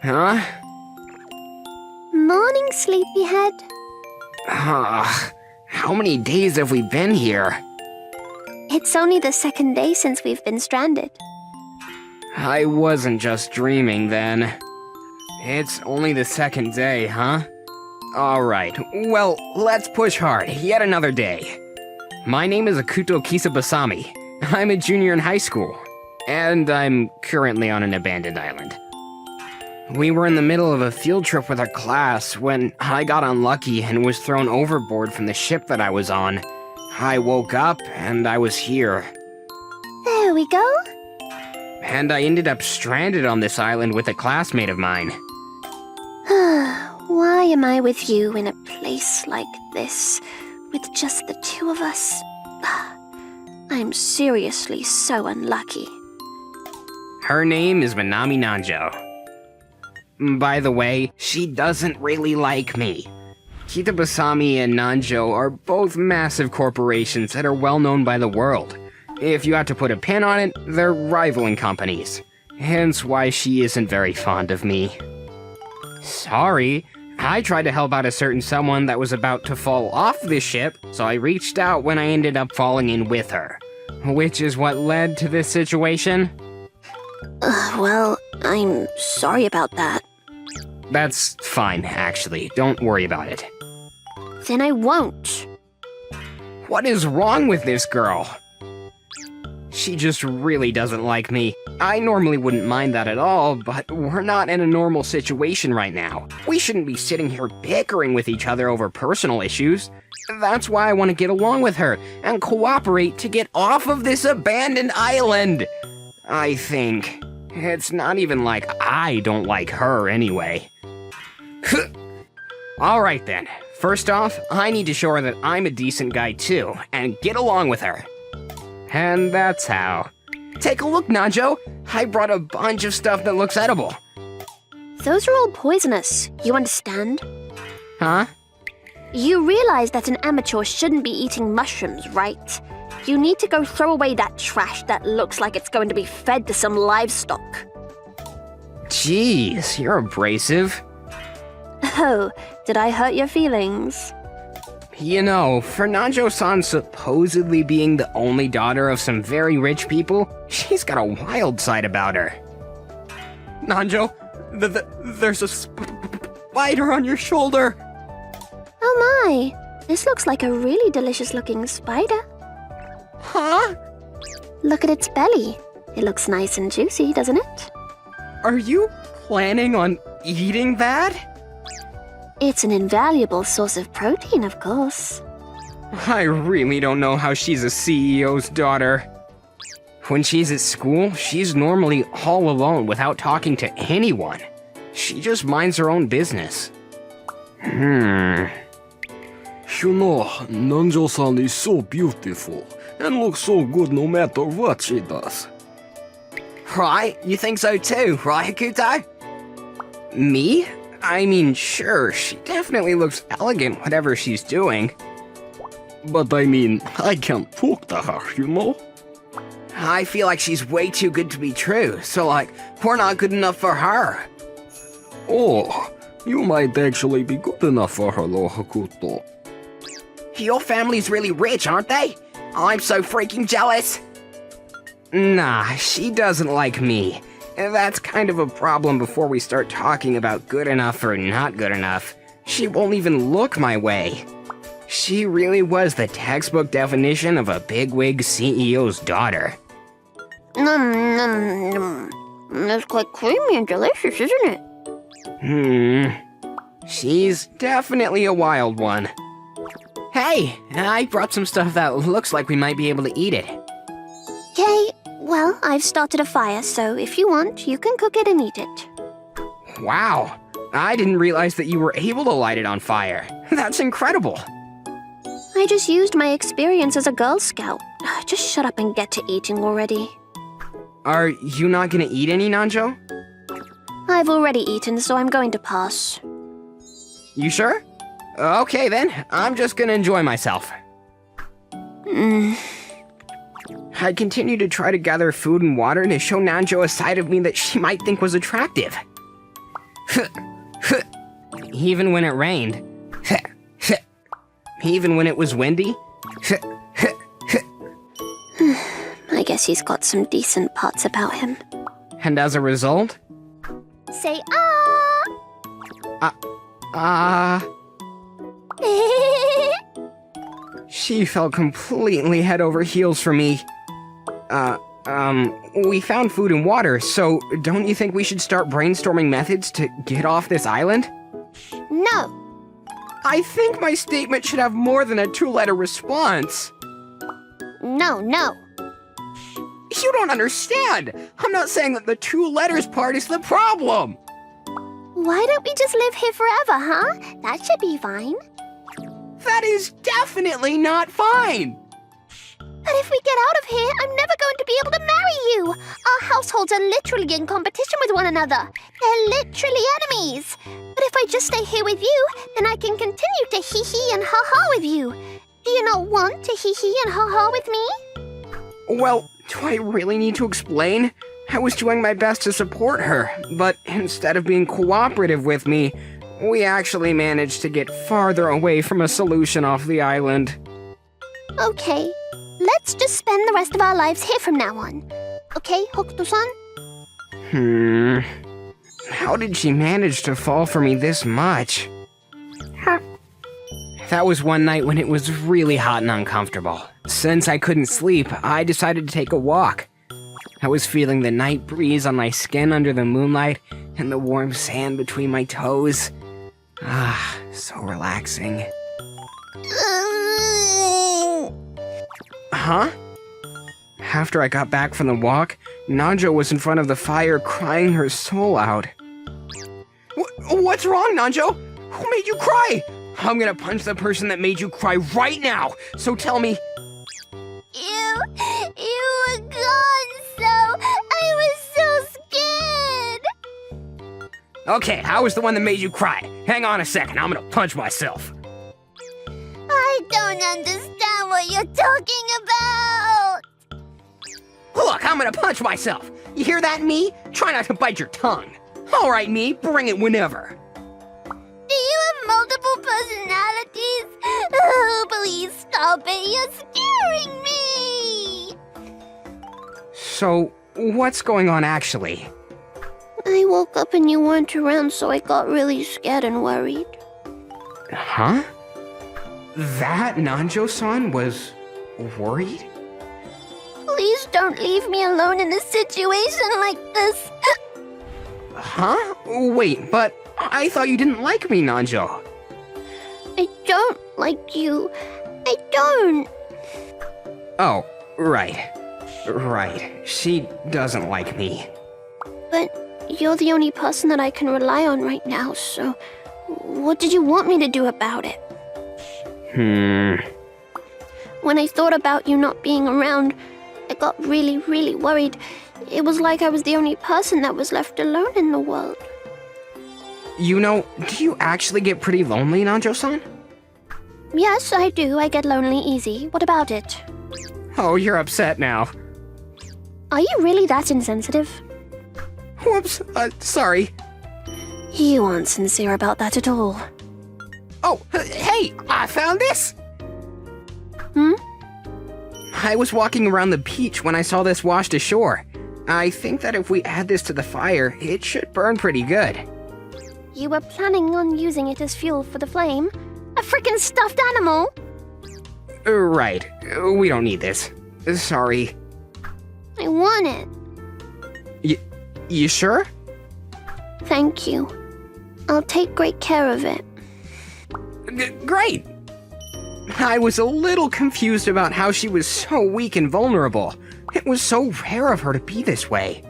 Huh? Morning, sleepyhead. How many days have we been here? It's only the second day since we've been stranded. I wasn't just dreaming then. It's only the second day, huh? Alright, well, let's push hard. Yet another day. My name is Akuto Kisabasami. I'm a junior in high school, and I'm currently on an abandoned island. We were in the middle of a field trip with our class when I got unlucky and was thrown overboard from the ship that I was on. I woke up and I was here. There we go. And I ended up stranded on this island with a classmate of mine. Why am I with you in a place like this, with just the two of us? I'm seriously so unlucky. Her name is Minami Nanjo. By the way, she doesn't really like me. Kitabasami and Nanjo are both massive corporations that are well known by the world. If you had to put a pin on it, they're rivaling companies. Hence why she isn't very fond of me. Sorry, I tried to help out a certain someone that was about to fall off the ship, so I reached out when I ended up falling in with her. Which is what led to this situation? Well, I'm sorry about that. That's fine, actually. Don't worry about it. Then I won't. What is wrong with this girl? She just really doesn't like me. I normally wouldn't mind that at all, but we're not in a normal situation right now. We shouldn't be sitting here bickering with each other over personal issues. That's why I want to get along with her and cooperate to get off of this abandoned island. I think. It's not even like I don't like her anyway. Alright then. First off, I need to show her that I'm a decent guy too, and get along with her. And that's how. Take a look, Nanjo. I brought a bunch of stuff that looks edible. Those are all poisonous, you understand? Huh? You realize that an amateur shouldn't be eating mushrooms, right? You need to go throw away that trash that looks like it's going to be fed to some livestock. Jeez, you're abrasive. Oh, did I hurt your feelings? You know, for Nanjo-san supposedly being the only daughter of some very rich people, she's got a wild side about her. Nanjo, there's a spider on your shoulder. Oh my, this looks like a really delicious-looking spider. Huh? Look at its belly. It looks nice and juicy, doesn't it? Are you planning on eating that? It's an invaluable source of protein, of course. I really don't know how she's a CEO's daughter. When she's at school, she's normally all alone without talking to anyone. She just minds her own business. You know, Nanjo-san is so beautiful and looks so good no matter what she does. Right? You think so too, right, Akuto? Me? I mean, sure, she definitely looks elegant whatever she's doing. But I mean, I can't talk to her, you know? I feel like she's way too good to be true, so like, we're not good enough for her. Oh, you might actually be good enough for her, though, Hakuto. Your family's really rich, aren't they? I'm so freaking jealous. Nah, she doesn't like me. That's kind of a problem before we start talking about good enough or not good enough. She won't even look my way. She really was the textbook definition of a bigwig CEO's daughter. It's quite creamy and delicious, isn't it? She's definitely a wild one. Hey, I brought some stuff that looks like we might be able to eat it. Yay! Well, I've started a fire, so if you want, you can cook it and eat it. Wow, I didn't realize that you were able to light it on fire. That's incredible. I just used my experience as a Girl Scout. Just shut up and get to eating already. Are you not gonna eat any, Nanjo? I've already eaten, so I'm going to pass. You sure? Okay then, I'm just gonna enjoy myself. I continue to try to gather food and water to show Nanjo a side of me that she might think was attractive. Even when it rained. Even when it was windy. I guess he's got some decent parts about him. And as a result, Say she fell completely head over heels for me. We found food and water, so don't you think we should start brainstorming methods to get off this island? No. I think my statement should have more than a 2-letter response. No. You don't understand. I'm not saying that the 2 letters part is the problem. Why don't we just live here forever, huh? That should be fine. That is definitely not fine. But if we get out of here, I'm never going to be able to marry you. Our households are literally in competition with one another. They're literally enemies. But if I just stay here with you, then I can continue to hee-hee and ha-ha with you. Do you not want to hee-hee and ha-ha with me? Well, do I really need to explain? I was doing my best to support her, but instead of being cooperative with me, we actually managed to get farther away from a solution off the island. Okay, let's just spend the rest of our lives here from now on. Okay, Hokuto-san? How did she manage to fall for me this much? That was one night when it was really hot and uncomfortable. Since I couldn't sleep, I decided to take a walk. I was feeling the night breeze on my skin under the moonlight and the warm sand between my toes. Ah, so relaxing. Huh? After I got back from the walk, Nanjo was in front of the fire crying her soul out. What's wrong, Nanjo? Who made you cry? I'm gonna punch the person that made you cry right now, so tell me. You were gone, so I was so scared. Okay, I was the one that made you cry. Hang on a second, I'm gonna punch myself. I don't understand what you're talking about. Look, I'm gonna punch myself. You hear that, me? Try not to bite your tongue. All right, me, bring it whenever. Do you have multiple personalities? Oh, please stop it. You're scaring me. So, what's going on actually? I woke up and you weren't around, so I got really scared and worried. Huh? That Nanjo-san was worried? Please don't leave me alone in a situation like this. Huh? Wait, but I thought you didn't like me, Nanjo. I don't like you. I don't. Oh, right. Right. She doesn't like me. But you're the only person that I can rely on right now, so what did you want me to do about it? When I thought about you not being around, I got really, really worried. It was like I was the only person that was left alone in the world. You know, do you actually get pretty lonely, Nanjo-san? Yes, I do. I get lonely easy. What about it? Oh, you're upset now. Are you really that insensitive? Whoops, sorry. You aren't sincere about that at all. Oh, hey, I found this! I was walking around the beach when I saw this washed ashore. I think that if we add this to the fire, it should burn pretty good. You were planning on using it as fuel for the flame? A freaking stuffed animal? Right, we don't need this. Sorry. I want it. You sure? Thank you. I'll take great care of it. Great! I was a little confused about how she was so weak and vulnerable. It was so rare of her to be this way.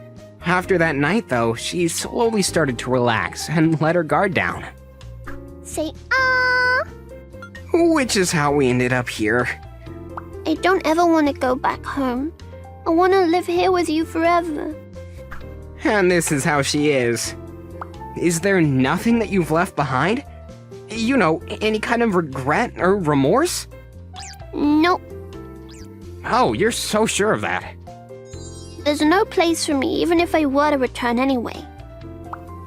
After that night, though, she slowly started to relax and let her guard down. Say ah! Which is how we ended up here. I don't ever want to go back home. I want to live here with you forever. And this is how she is. Is there nothing that you've left behind? You know, any kind of regret or remorse? Nope. Oh, you're so sure of that. There's no place for me, even if I were to return anyway.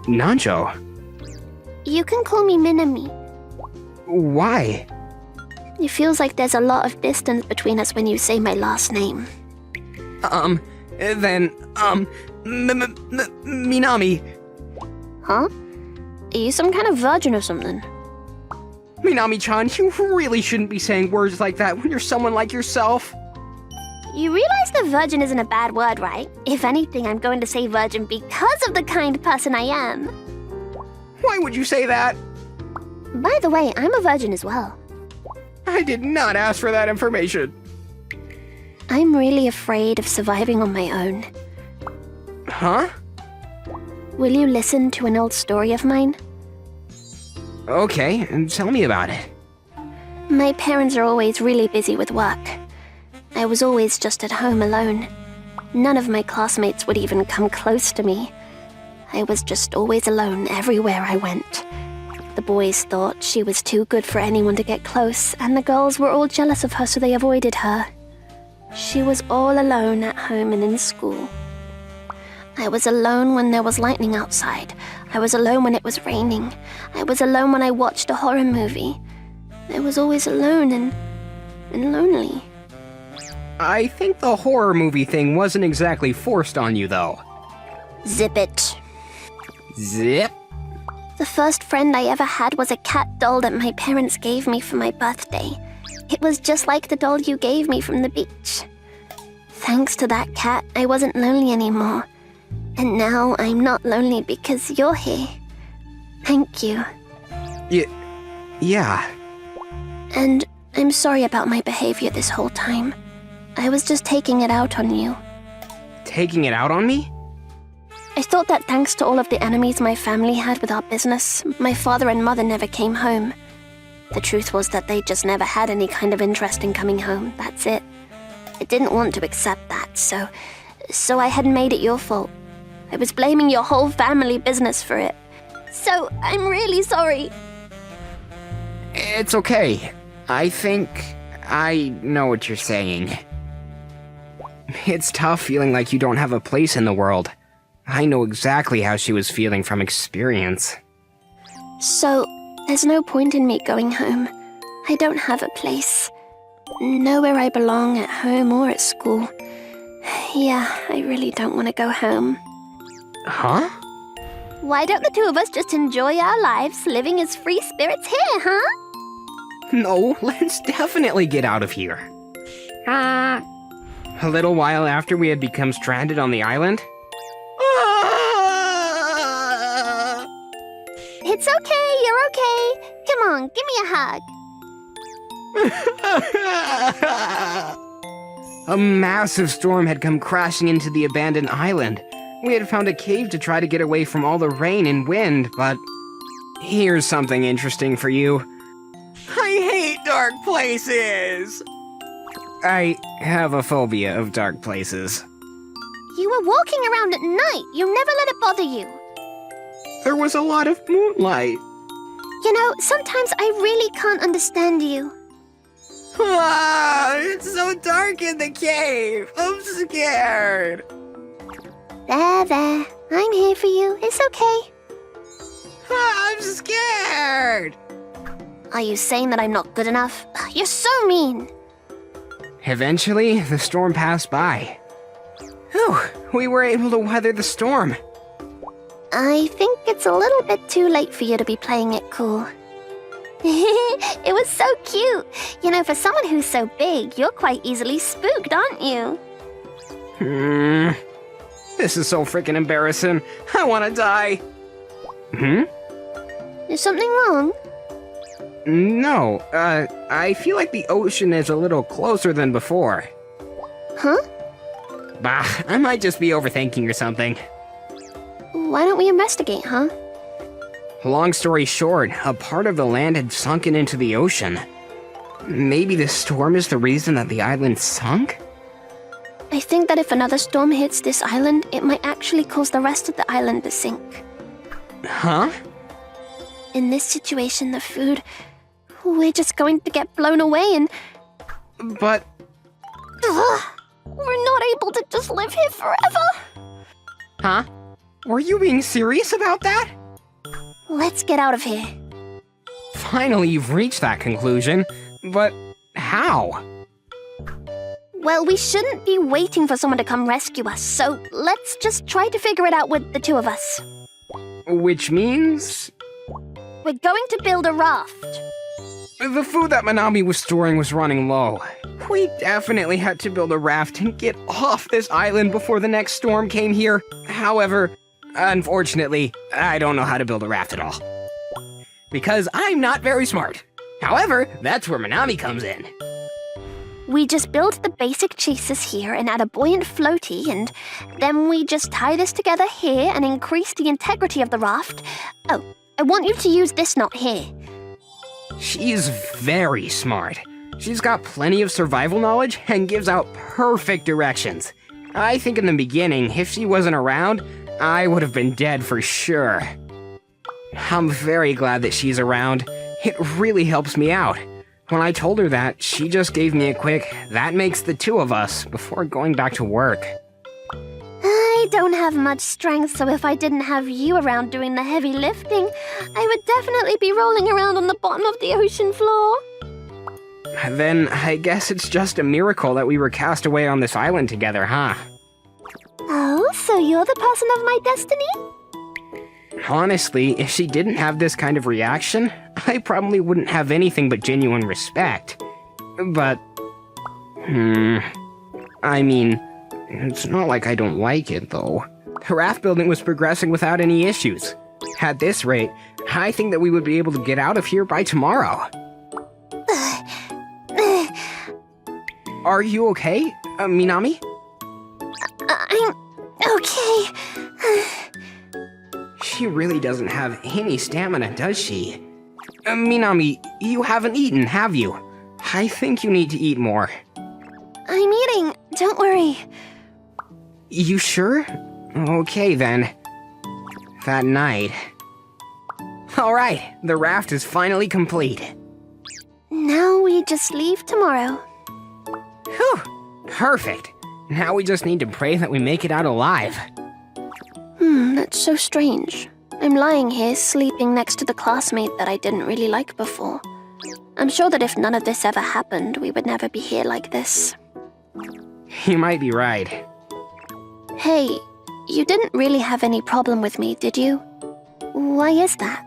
Nanjo, You can call me Minami. Why? It feels like there's a lot of distance between us when you say my last name. Minami. Huh? Are you some kind of virgin or something? Minami-chan, you really shouldn't be saying words like that when you're someone like yourself. You realize the virgin isn't a bad word, right? If anything, I'm going to say virgin because of the kind person I am. Why would you say that? By the way, I'm a virgin as well. I did not ask for that information. I'm really afraid of surviving on my own. Huh? Will you listen to an old story of mine? Okay, and tell me about it. My parents are always really busy with work. I was always just at home alone. None of my classmates would even come close to me. I was just always alone everywhere I went. The boys thought she was too good for anyone to get close, and the girls were all jealous of her, so they avoided her. She was all alone at home and in school. I was alone when there was lightning outside. I was alone when it was raining. I was alone when I watched a horror movie. I was always alone and lonely. I think the horror movie thing wasn't exactly forced on you, though. Zip it. Zip? The first friend I ever had was a cat doll that my parents gave me for my birthday. It was just like the doll you gave me from the beach. Thanks to that cat, I wasn't lonely anymore. And now I'm not lonely because you're here. Thank you. Yeah. And I'm sorry about my behavior this whole time. I was just taking it out on you. Taking it out on me? I thought that thanks to all of the enemies my family had with our business, my father and mother never came home. The truth was that they just never had any kind of interest in coming home, that's it. I didn't want to accept that, so I had made it your fault. I was blaming your whole family business for it. So, I'm really sorry. It's okay. I think I know what you're saying. It's tough feeling like you don't have a place in the world. I know exactly how she was feeling from experience. So, there's no point in me going home. I don't have a place. Nowhere I belong at home or at school. Yeah, I really don't want to go home. Huh? Why don't the two of us just enjoy our lives living as free spirits here, huh? No, let's definitely get out of here. A little while after we had become stranded on the island. It's okay, you're okay. Come on, give me a hug. A massive storm had come crashing into the abandoned island. We had found a cave to try to get away from all the rain and wind, but here's something interesting for you. I hate dark places! I have a phobia of dark places. You were walking around at night. You never let it bother you. There was a lot of moonlight. You know, sometimes I really can't understand you. It's so dark in the cave. I'm scared. There. I'm here for you. It's okay. I'm scared. Are you saying that I'm not good enough? You're so mean. Eventually, the storm passed by. Whew, we were able to weather the storm. I think it's a little bit too late for you to be playing it cool. It was so cute. You know, for someone who's so big, you're quite easily spooked, aren't you? This is so freaking embarrassing. I want to die. Is something wrong? No, I feel like the ocean is a little closer than before. Huh? Bah, I might just be overthinking or something. Why don't we investigate, huh? Long story short, a part of the land had sunken into the ocean. Maybe the storm is the reason that the island sunk? I think that if another storm hits this island, it might actually cause the rest of the island to sink. Huh? In this situation, the food... We're just going to get blown away and... But... Ugh, we're not able to just live here forever. Huh? Were you being serious about that? Let's get out of here. Finally, you've reached that conclusion. But how? Well, we shouldn't be waiting for someone to come rescue us, so let's just try to figure it out with the two of us. Which means... We're going to build a raft. the food that Manami was storing was running low. We definitely had to build a raft and get off this island before the next storm came here. However, unfortunately, I don't know how to build a raft at all. Because I'm not very smart. However, that's where Manami comes in. We just build the basic chases here and add a buoyant floaty, and then we just tie this together here and increase the integrity of the raft. Oh, I want you to use this knot here. She's very smart. She's got plenty of survival knowledge and gives out perfect directions. I think in the beginning, if she wasn't around, I would have been dead for sure. I'm very glad that she's around. It really helps me out. When I told her that, she just gave me a quick, "That makes the two of us," before going back to work. I don't have much strength, so if I didn't have you around doing the heavy lifting, I would definitely be rolling around on the bottom of the ocean floor. Then I guess it's just a miracle that we were cast away on this island together, huh? Oh, so you're the person of my destiny? Honestly, if she didn't have this kind of reaction, I probably wouldn't have anything but genuine respect. But... I mean, it's not like I don't like it, though. The raft building was progressing without any issues. At this rate, I think that we would be able to get out of here by tomorrow. Are you okay, Minami? I'm okay. She really doesn't have any stamina, does she? Minami, you haven't eaten, have you? I think you need to eat more. I'm eating, don't worry. You sure? Okay then. That night. Alright, the raft is finally complete. Now we just leave tomorrow. Whew, perfect. Now we just need to pray that we make it out alive. That's so strange. I'm lying here sleeping next to the classmate that I didn't really like before. I'm sure that if none of this ever happened, we would never be here like this. You might be right. Hey, you didn't really have any problem with me, did you? Why is that?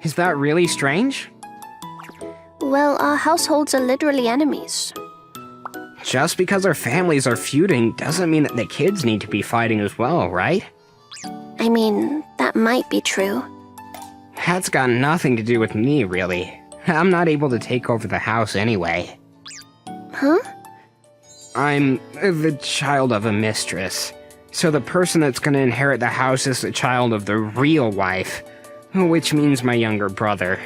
Is that really strange? Well, our households are literally enemies. Just because our families are feuding doesn't mean that the kids need to be fighting as well, right? I mean, that might be true. That's got nothing to do with me, really. I'm not able to take over the house anyway. Huh? I'm the child of a mistress. So the person that's gonna inherit the house is the child of the real wife, which means my younger brother.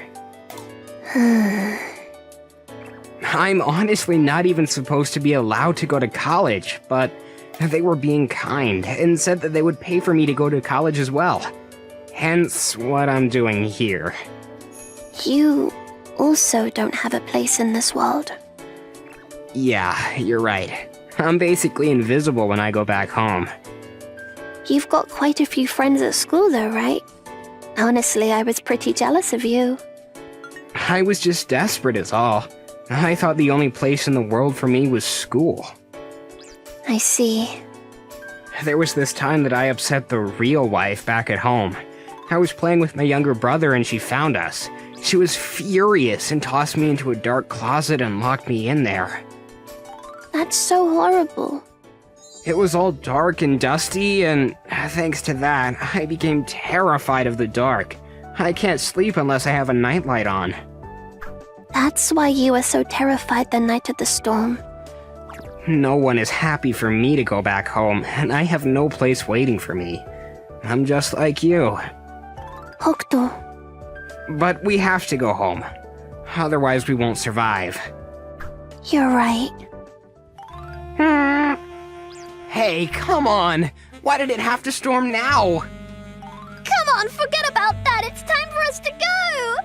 I'm honestly not even supposed to be allowed to go to college, but they were being kind and said that they would pay for me to go to college as well. Hence what I'm doing here. You also don't have a place in this world. Yeah, you're right. I'm basically invisible when I go back home. You've got quite a few friends at school though, right? Honestly, I was pretty jealous of you. I was just desperate is all. I thought the only place in the world for me was school. I see. There was this time that I upset the real wife back at home. I was playing with my younger brother and she found us. She was furious and tossed me into a dark closet and locked me in there. That's so horrible. It was all dark and dusty, and thanks to that, I became terrified of the dark. I can't sleep unless I have a nightlight on. That's why you were so terrified the night of the storm. No one is happy for me to go back home, and I have no place waiting for me. I'm just like you. Hokuto. But we have to go home. Otherwise we won't survive. You're right. Hey, come on! Why did it have to storm now? Come on, forget about that. It's time for us to go.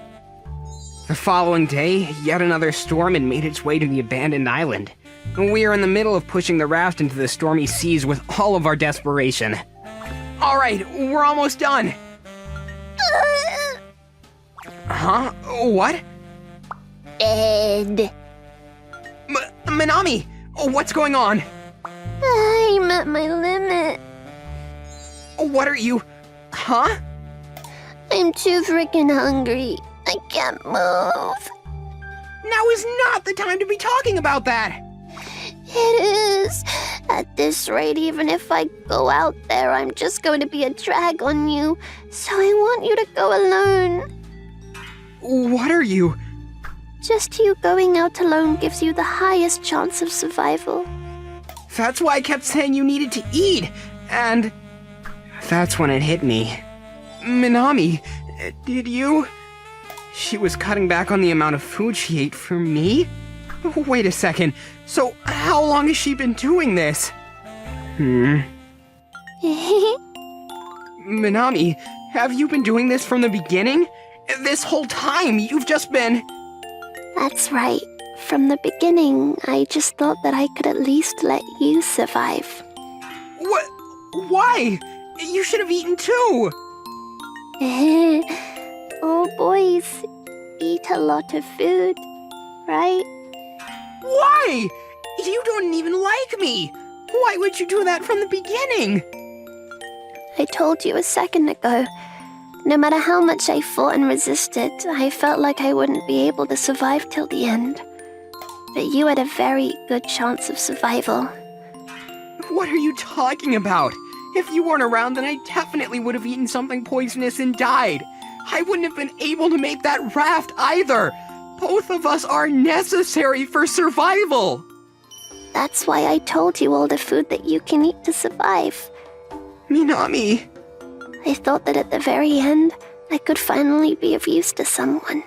The following day, yet another storm had made its way to the abandoned island. We are in the middle of pushing the raft into the stormy seas with all of our desperation. Alright, we're almost done! Huh? What? Dead. Minami! What's going on? I'm at my limit. What are you... Huh? I'm too freaking hungry. I can't move. Now is not the time to be talking about that! It is. At this rate, even if I go out there, I'm just going to be a drag on you. So I want you to go alone. What are you... Just you going out alone gives you the highest chance of survival. That's why I kept saying you needed to eat, and... That's when it hit me. Minami, did you... She was cutting back on the amount of food she ate for me? Wait a second, so how long has she been doing this? Minami, have you been doing this from the beginning? This whole time, you've just been... That's right. From the beginning, I just thought that I could at least let you survive. What? Why? You should have eaten too! Oh, boys eat a lot of food, right? Why? You don't even like me! Why would you do that from the beginning? I told you a second ago. No matter how much I fought and resisted, I felt like I wouldn't be able to survive till the end. But you had a very good chance of survival. What are you talking about? If you weren't around, then I definitely would have eaten something poisonous and died. I wouldn't have been able to make that raft either. Both of us are necessary for survival. That's why I told you all the food that you can eat to survive. Minami. I thought that at the very end, I could finally be of use to someone.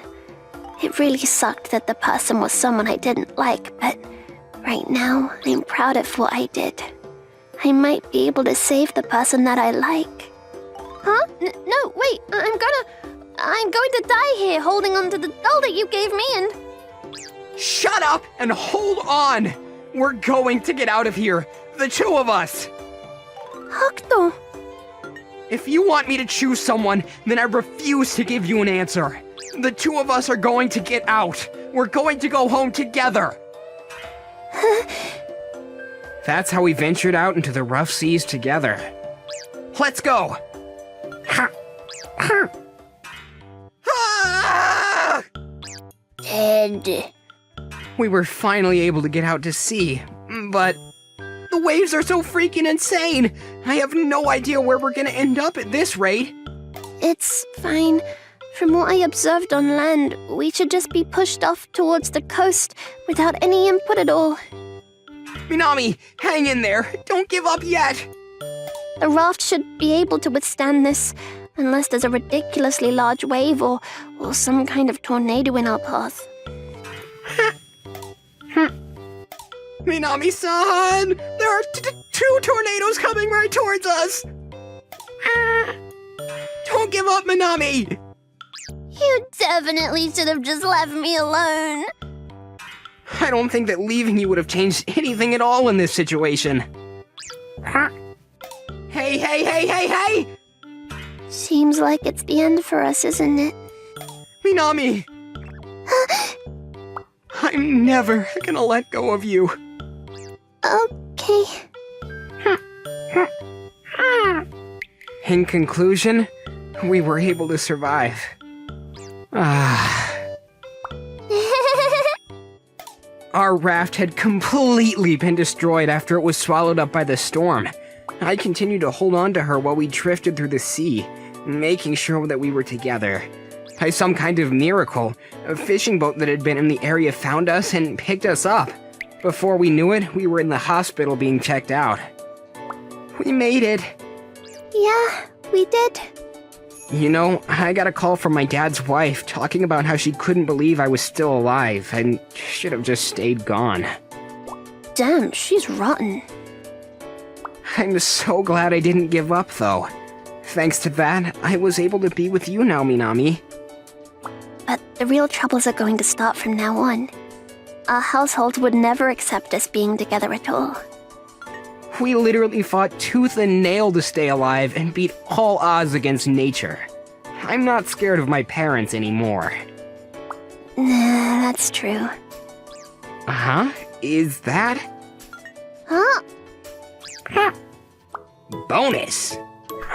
It really sucked that the person was someone I didn't like, but right now, I'm proud of what I did. I might be able to save the person that I like. Huh? No, wait, I'm going to die here holding onto the doll that you gave me and... Shut up and hold on! We're going to get out of here, the two of us! Hakuto! If you want me to choose someone, then I refuse to give you an answer. The two of us are going to get out. We're going to go home together. That's how we ventured out into the rough seas together. Let's go. Ah! Dead. We were finally able to get out to sea, but the waves are so freaking insane. I have no idea where we're gonna end up at this rate. It's fine. From what I observed on land, we should just be pushed off towards the coast without any input at all. Minami, hang in there. Don't give up yet. The raft should be able to withstand this, unless there's a ridiculously large wave or some kind of tornado in our path. Minami-san! There are two tornadoes coming right towards us! Don't give up, Minami! You definitely should have just left me alone. I don't think that leaving you would have changed anything at all in this situation. Hey! Seems like it's the end for us, isn't it? Minami! I'm never gonna let go of you. Okay. In conclusion, we were able to survive. Our raft had completely been destroyed after it was swallowed up by the storm. I continued to hold on to her while we drifted through the sea, making sure that we were together. By some kind of miracle, a fishing boat that had been in the area found us and picked us up. Before we knew it, we were in the hospital being checked out. We made it. Yeah, we did. You know, I got a call from my dad's wife talking about how she couldn't believe I was still alive and should have just stayed gone. Damn, she's rotten. I'm so glad I didn't give up, though. Thanks to that, I was able to be with you now, Minami. But the real troubles are going to start from now on. Our household would never accept us being together at all. We literally fought tooth and nail to stay alive and beat all odds against nature. I'm not scared of my parents anymore. Nah, that's true. Huh? Is that? Huh? Bonus!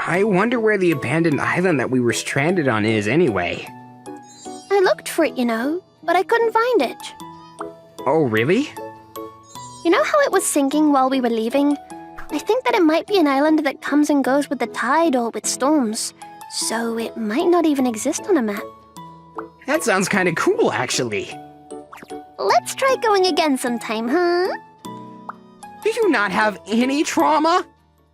I wonder where the abandoned island that we were stranded on is anyway. I looked for it, but I couldn't find it. Oh, really? You know how it was sinking while we were leaving? I think that it might be an island that comes and goes with the tide or with storms. So it might not even exist on a map. That sounds kinda cool, actually. Let's try going again sometime, huh? Do you not have any trauma?